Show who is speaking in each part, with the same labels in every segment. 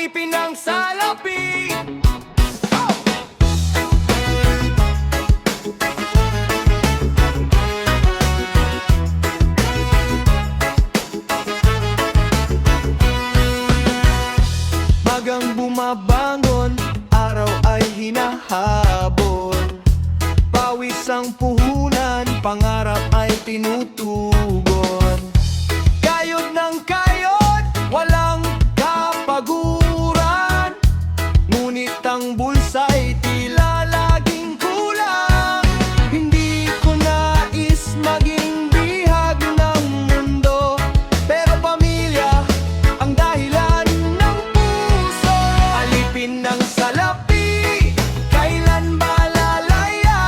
Speaker 1: alipin ng salapi. Magang bumabangon, araw ay hinahabol. Pawis ang puhunan, pangarap ay tinutugon. Kayod ng kayod, walang kapaguran. Ngunit ang bulsa'y tila laging kulang. Hindi ko nais maging bihag ng mundo, pero pamilya ang dahilan ng puso. Alipin ng salapi, kailan ba lalaya?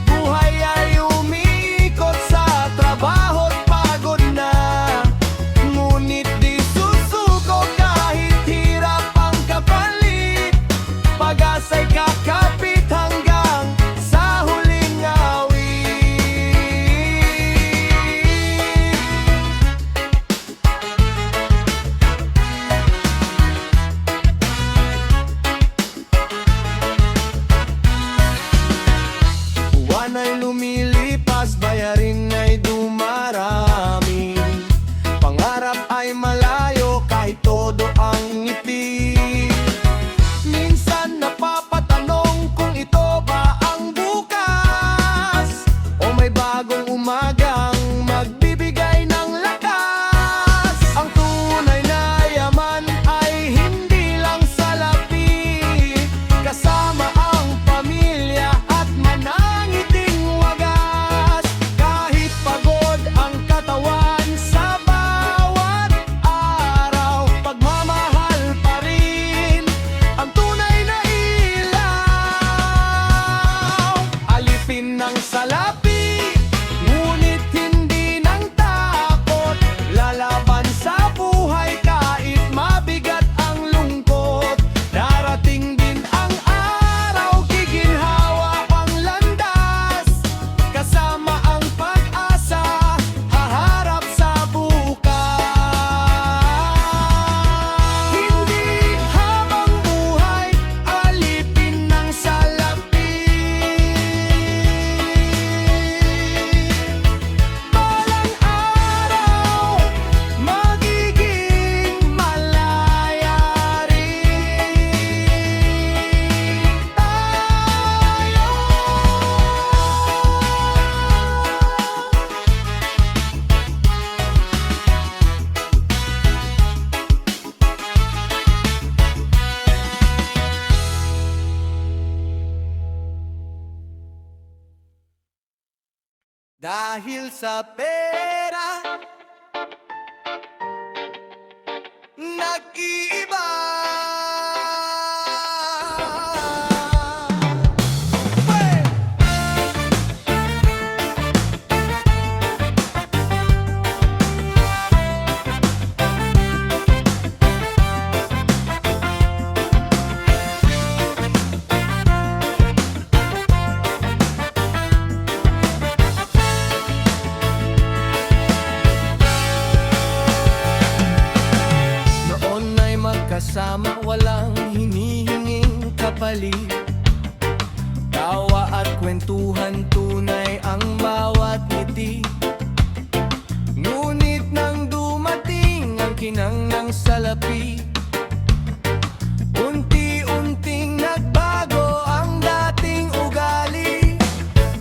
Speaker 1: Buhay ay umiikot sa trabaho't pagod na. Ngunit di susuko kahit hirap ang kapalit. Pag-asa'y kakapit hanggang sa huling awit. Buwan ay lumilipas, bayarin ay dumarami. Pangarap ay malayo kahit todo ang ngiti. Minsan napapatanong kung ito ba ang bukas, o may bagong umagang magbibigay ng lakas. Ang tunay na yaman ay hindi lang salapi, kasama ang pamilya at manangiting wagas. Kahit pagod ang katawan sa bawat araw, pagmamahal pa rin ang tunay na ilaw. Alipin ng salapi, ngunit hindi ng takot. Lalaban sa buhay kahit mabigat ang lungkot. Darating din ang araw, giginhawa ang landas. Kasama ang pag-asa, haharap sa bukas. Hindi habang buhay, alipin ng salapi. Balang araw, magiging malaya rin tayo. Dahil sa pera, nag-iiba. Hey! Noon ay magkasama, walang hinihinging kapalit. Tawa at kwentuhan, tunay ang bawat ngiti. Ngunit nang dumating ang kinang ng salapi, unti-unting nagbago ang dating ugali.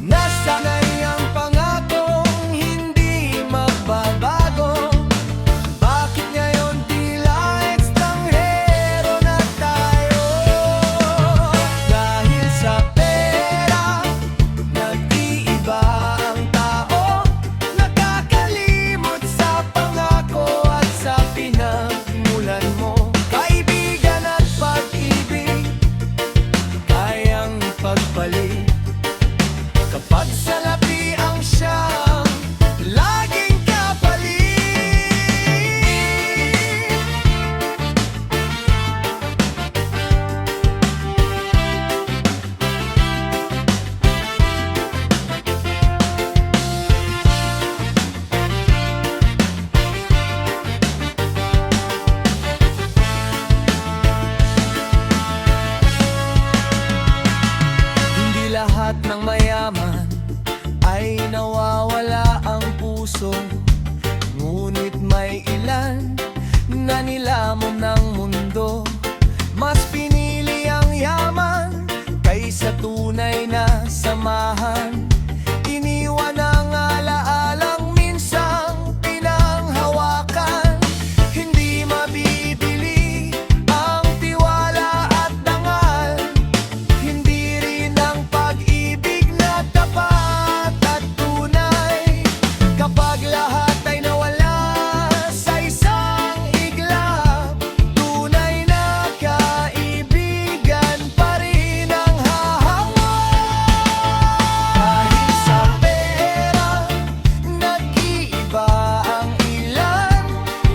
Speaker 1: Nasanay ang pangakong hindi magbabago. Bakit ngayon tila ekstranghero na tayo? samahan. Iniwan ang alaalang minsang pinanghawakan. Hindi mabibili ang tiwala at dangal, hindi rin ang pag-ibig na tapat at tunay. Kapag lahat ay nawala sa isang iglap, tunay na kaibigan pa rin ang hahangon. Kahit sa pera, nag-iiba ang ilan,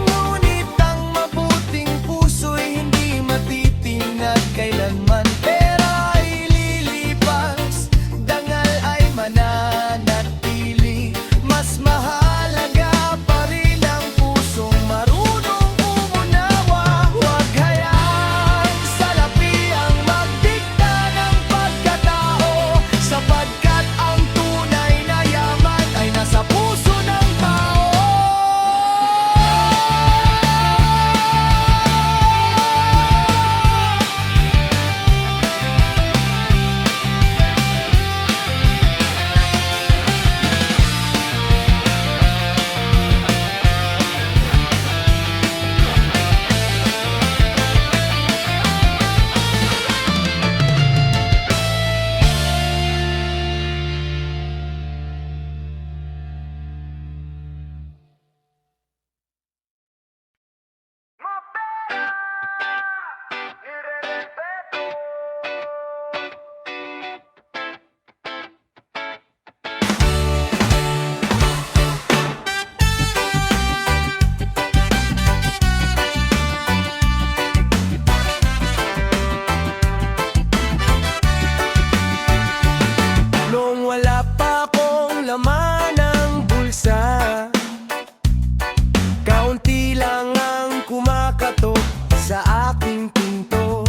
Speaker 1: ngunit ang mabuting puso'y hindi matitinag kailanman. Pera ay lilipas, dangal ay mananatili. Mas mahalaga pa rin ang pusong marunong umunawa. Huwag hayaang salapi ang magdikta ng pagkatao, sapagkat ang tunay na yaman ay nasa puso ng tao. Noong wala pa akong laman ng bulsa, kaunti lang ang kumakatok sa aking pinto.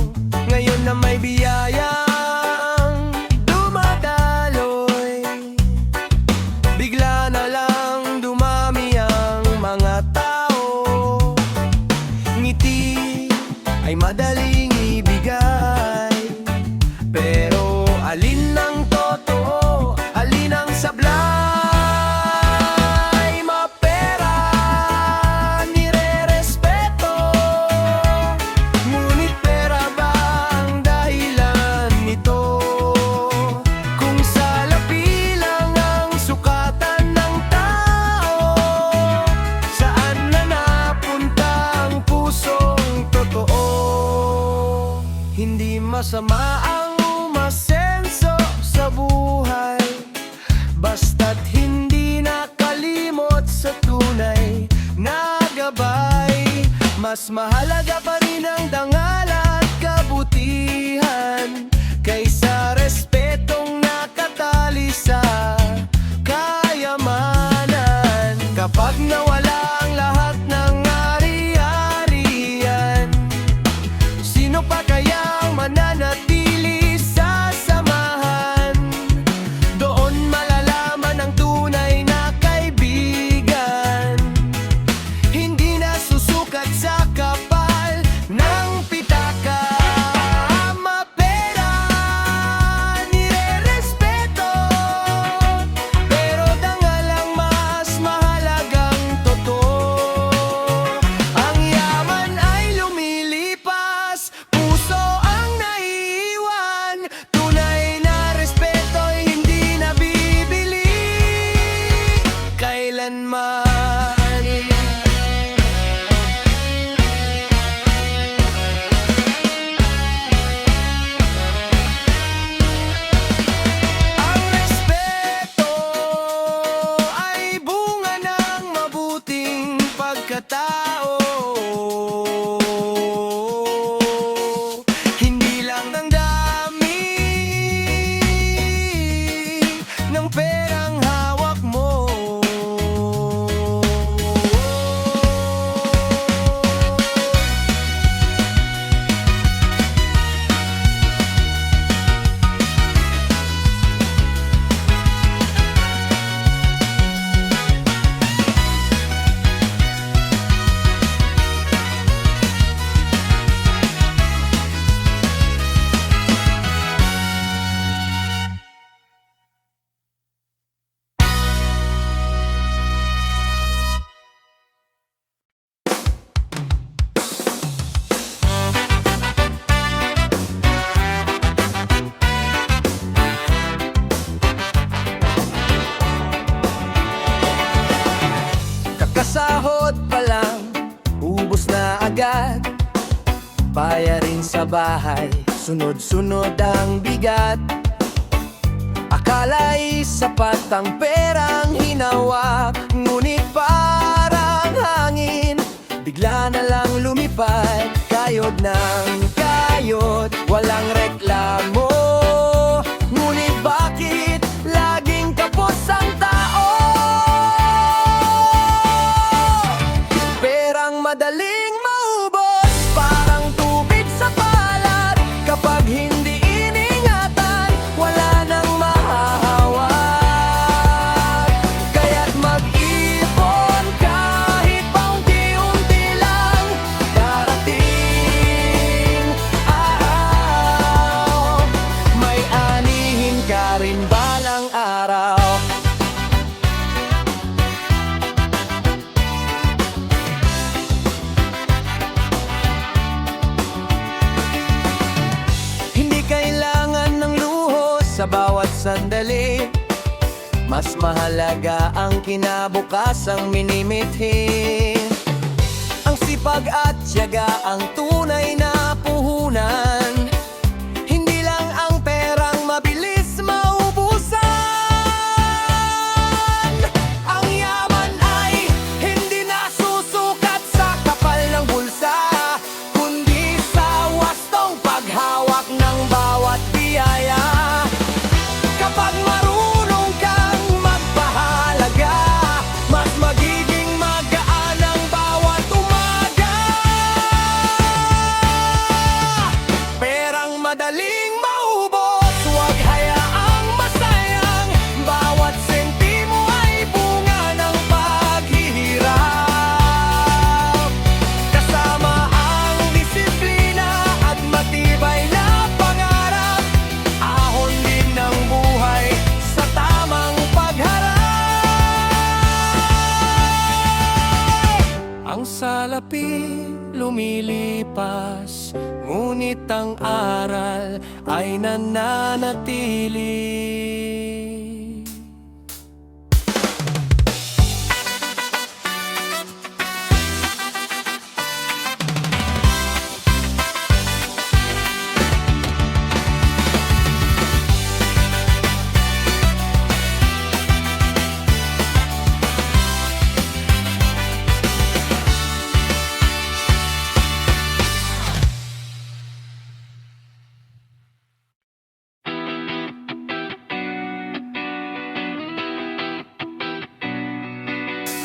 Speaker 1: Ngayon na may biyayang dumadaloy, bigla na lang dumami ang mga tao. Ngiti ay madaling ibigay, pero alin ang totoo, alin ang sablay? Mapera, nire-respeto, ngunit pera ba ang dahilan nito? Kung salapi lang ang sukatan ng tao, saan na napunta ang pusong totoo? Hindi masama ang umasenso sa buhay, basta't hindi nakalimot sa tunay na gabay. Mas mahalaga pa rin ang dangal at kabutihan kaysa respetong nakatali sa kayamanan. Kapag nawala ang lahat ng ari-arian, sino pa kaya ang mananatili sa samahan? Doon malalaman ang tunay na kaibigan, hindi na susukat sa kapal sa bahay, sunod-sunod ang bigat. Akala'y sapat ang perang hinawak, ngunit parang hangin, bigla na lang lumipad. Kayod ng kayod, walang reklamo, ngunit bakit laging kapos ang tao? Perang madaling maubos, parang tubig sa balat. Kapag hindi iningatan, wala nang mahahawak. Kaya't mag-ipon kahit paunti-unti lang. Darating araw, may anihin ka rin balang araw. Hindi kailangan ng luho sa bawat sandali. Mas mahalaga ang kinabukasang minimithi. Ang sipag at tiyaga ang tunay na puhunan. Hindi lang ang perang mabilis maubusan. Ang yaman ay hindi nasusukat sa kapal ng bulsa, kundi sa wastong paghawak ng bawat biyaya. Kapag marunong kang magpahalaga, mas magiging magaan ang bawat umaga. Perang madaling maubos, huwag hayaang masayang. Bawat sentimo ay bunga ng paghihirap. Kasama ang disiplina at matibay na pangarap, ahon din ng buhay sa tamang pagharap. Ang salapi lumilipas, ngunit ang aral ay nananatili.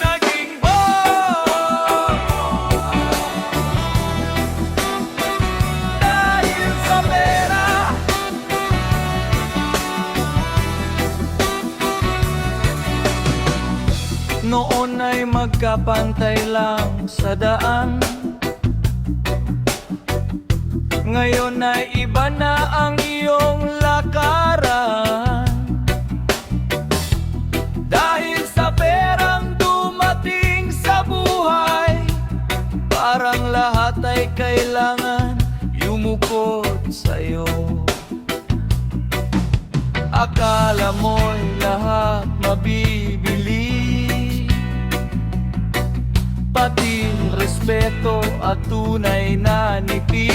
Speaker 1: Naging dahil sa pera. Noon ay magkapantay lang sa daan, ngayon ay iba na ang iyong lakaran. Dahil sa perang dumating sa buhay, parang lahat ay kailangan yumukod sa'yo. Akala mo'y lahat mabibili, pati respeto at tunay na ngiti.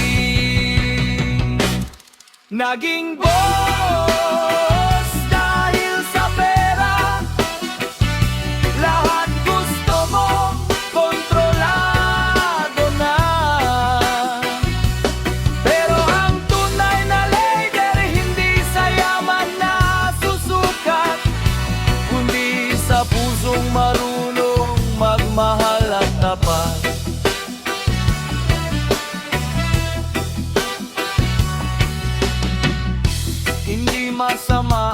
Speaker 1: Naging boss dahil sa pera, lahat gusto mo kontrolado na. Pero ang tunay na leader hindi sa yaman na susukat, kundi sa pusong marunong magmahal at tapat. Hindi masama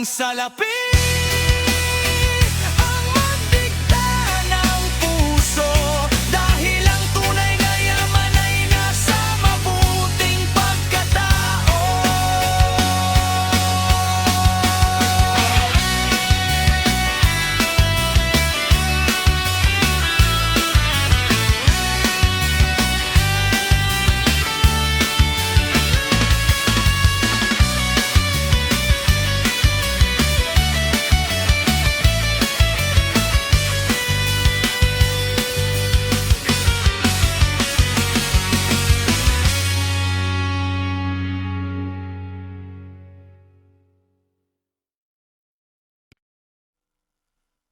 Speaker 1: ang salapi ang magdikta ng puso. Dahil ang tunay na yaman ay nasa mabuting pagkatao.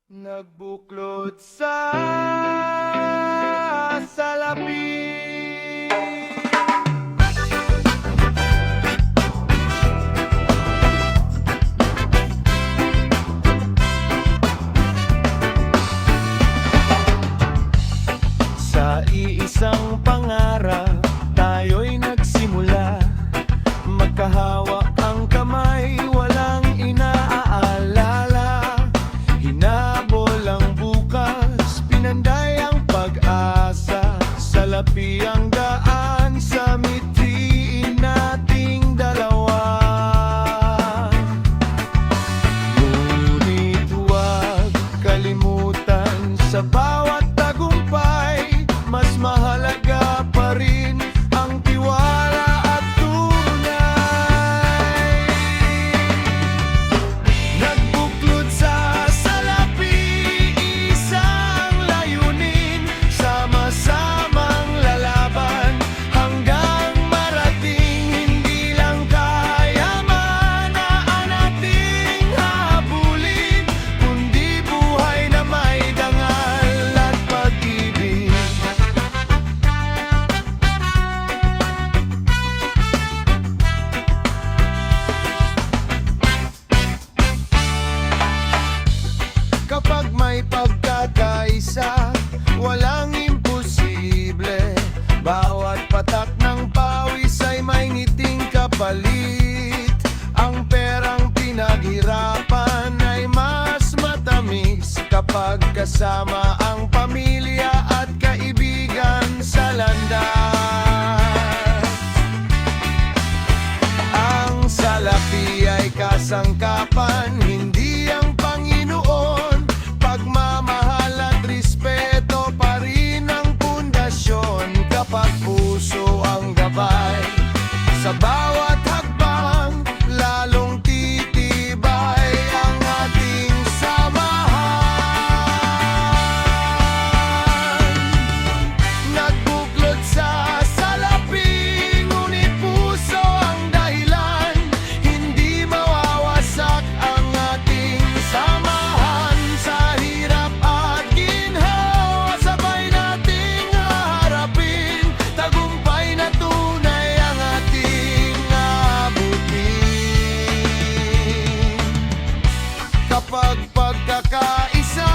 Speaker 1: Nagbuklod sa salapi. Sa iisang pangarap, tayo'y nagsimula. Magkahawa ang kamay, walang inaalala. Hinabol ang bukas, pinanday ang pag-asa. Salapi ang daan sa mithiin nating dalawa. Ngunit huwag kalimutan, sa bawat tagumpay, mas mahalaga pa rin ang tiwala at tunay. Nagbuklod sa salapi, isang layunin, sama-samang lalaban hanggang marating. Hindi lang kayaman na ating habulin, kundi buhay na may dangal at pag-ibig. Kapag may pagkakaisa, walang imposible. Bawat patak ng pawis ay may ngiting kapalit. Ang perang pinaghirapan ay mas matamis kapag kasama ang pamilya at kaibigan sa landas. Ang salapi ay kasangkapan, hindi ang Panginoon. Pagmamahal at respeto pa rin ang pundasyon. Kapag puso ang gabay, sa bawat hakbang lalong titibay ang ating samahan. Nagbuklod sa salapi, ngunit puso ang dahilan. Hindi mawawasak ang ating samahan. Sa hirap at ginhawa, sabay nating haharapin. Tagumpay na tunay ang ating abutin. Kapag pagkakaisa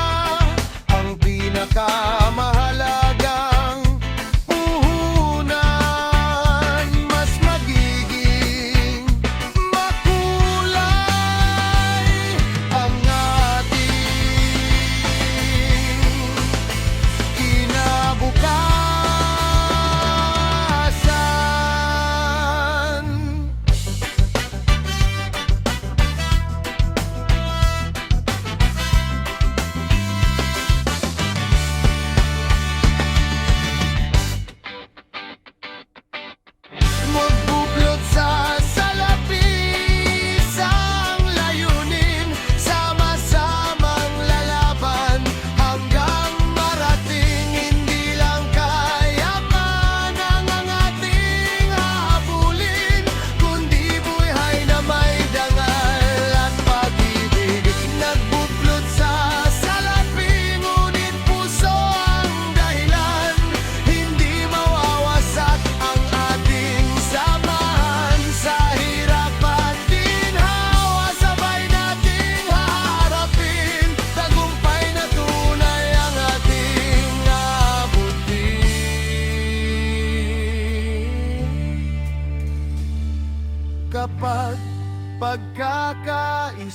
Speaker 1: ang pinakamahalagang puhunan, mas magiging makulay ang ating kinabukasan.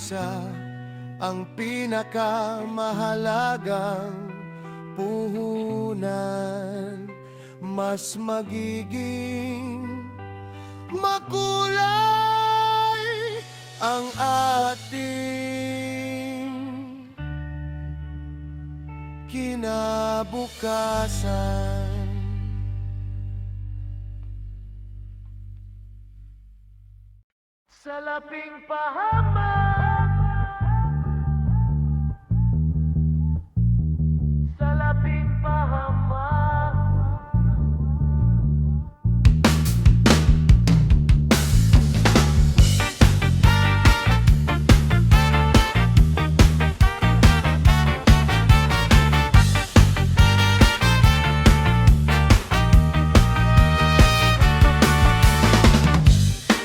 Speaker 1: pag-asa ang pinakamahalagang puhunan. Mas magiging makulay ang ating kinabukasan. Salaping pahamak, salaping pahamak.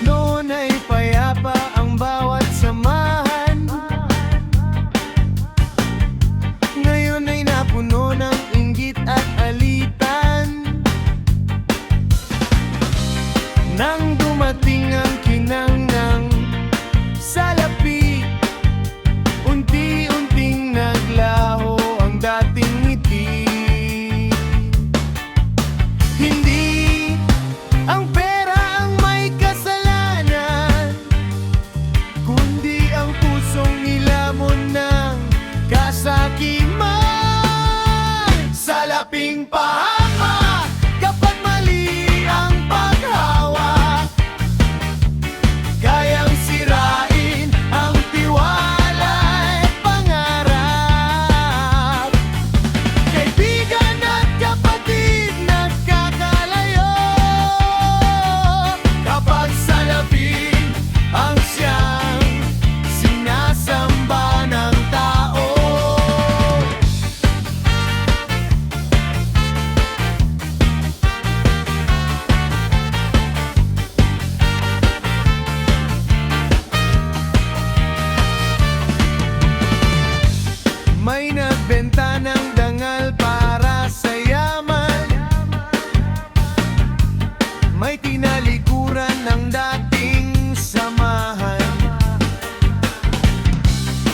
Speaker 1: Noon ay payapa ang bawat samahan, ngayon ay napuno ng inggit at alitan. Nang dumating ang kinang ng salapi, unti-unting naglaho ang dating ngiti. Hindi ang pera ang may kasalanan, kundi ang pusong nilamon ng kasakiman. Salaping pahamak kapag mali ang paghawak, kayang sirain ang tiwala at pangarap. Kaibigan at kapatid nagkakalayo kapag salapin ang siyang sinasamba ng tao. May nagbenta ng dangal para sa yaman, may tinalikuran ng dating samahan.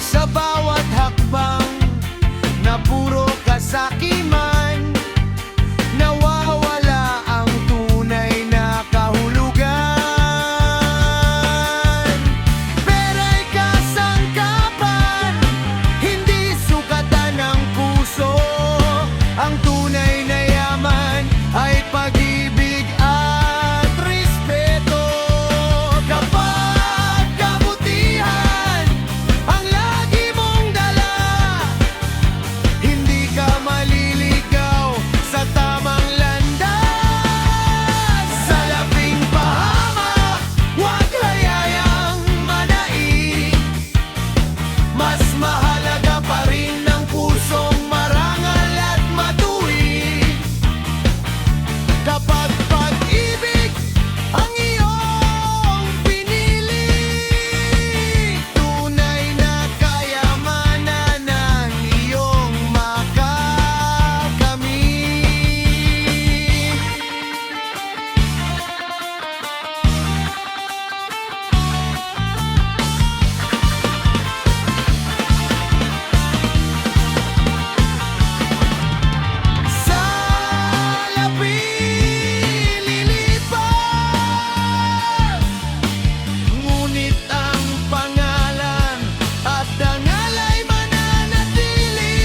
Speaker 1: Sa bawat hakbang na puro kasakiman, nawawala ang tunay na kahulugan. Pera'y kasangkapan, hindi sukatan ng puso. Ang tunay na yaman ay pag-ibig at respeto. Kapag kabutihan ang lagi mong dala, hindi ka maliligaw sa tamang landas. Salaping pahamak, huwag hayayang manaig. Mas mahalaga pa rin ang pusong marangal at matuwid. Kapag pag-ibig ang iyong pinili, tunay na kayamanan ang iyong makakamit. Salapin lilipas, ngunit ang pangalan at dangal ay mananatili.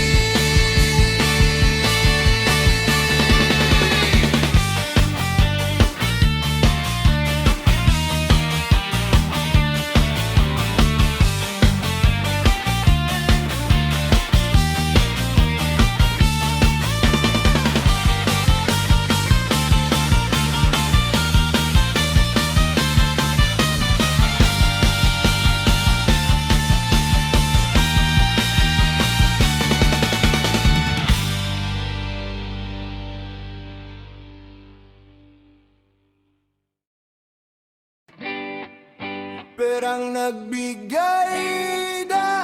Speaker 1: Perang nagbigay daan,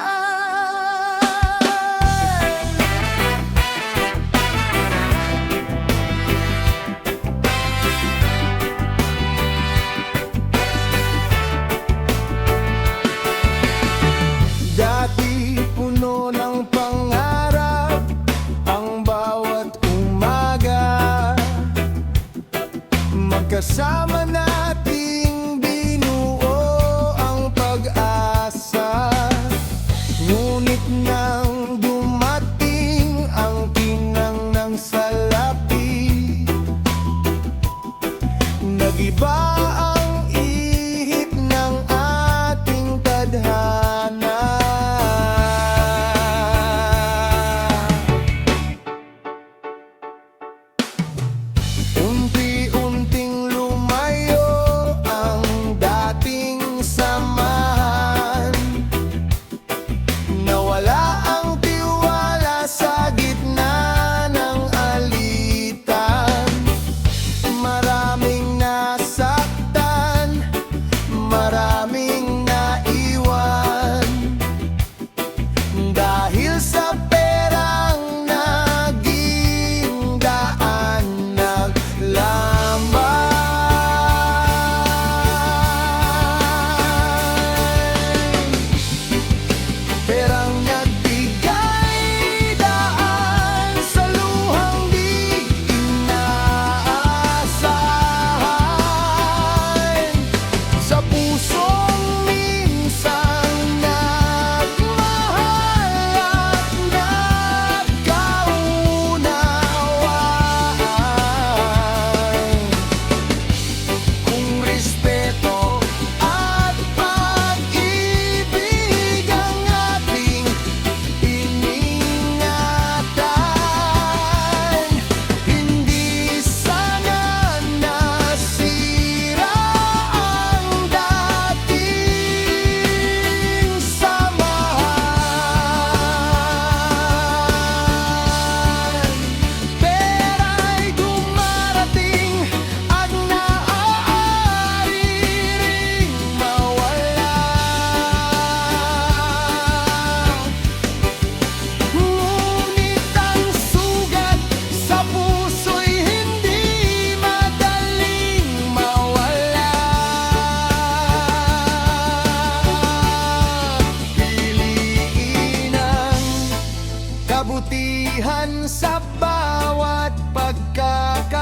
Speaker 1: Dahil sa perang naging daan naglamay. Perang nagbigay daan sa luhang di inaasahan, sa pusong minsang nagmahal at nagkaunawaan. Kung respeto at pag-ibig ang ating iningatan, hindi sana nasira ang dating samahan. Pera'y dumarating at maaari ring mawala, ngunit ang sugat sa puso'y hindi madaling mawala. Piliin ang kabutihan sa bawat pagkakataon.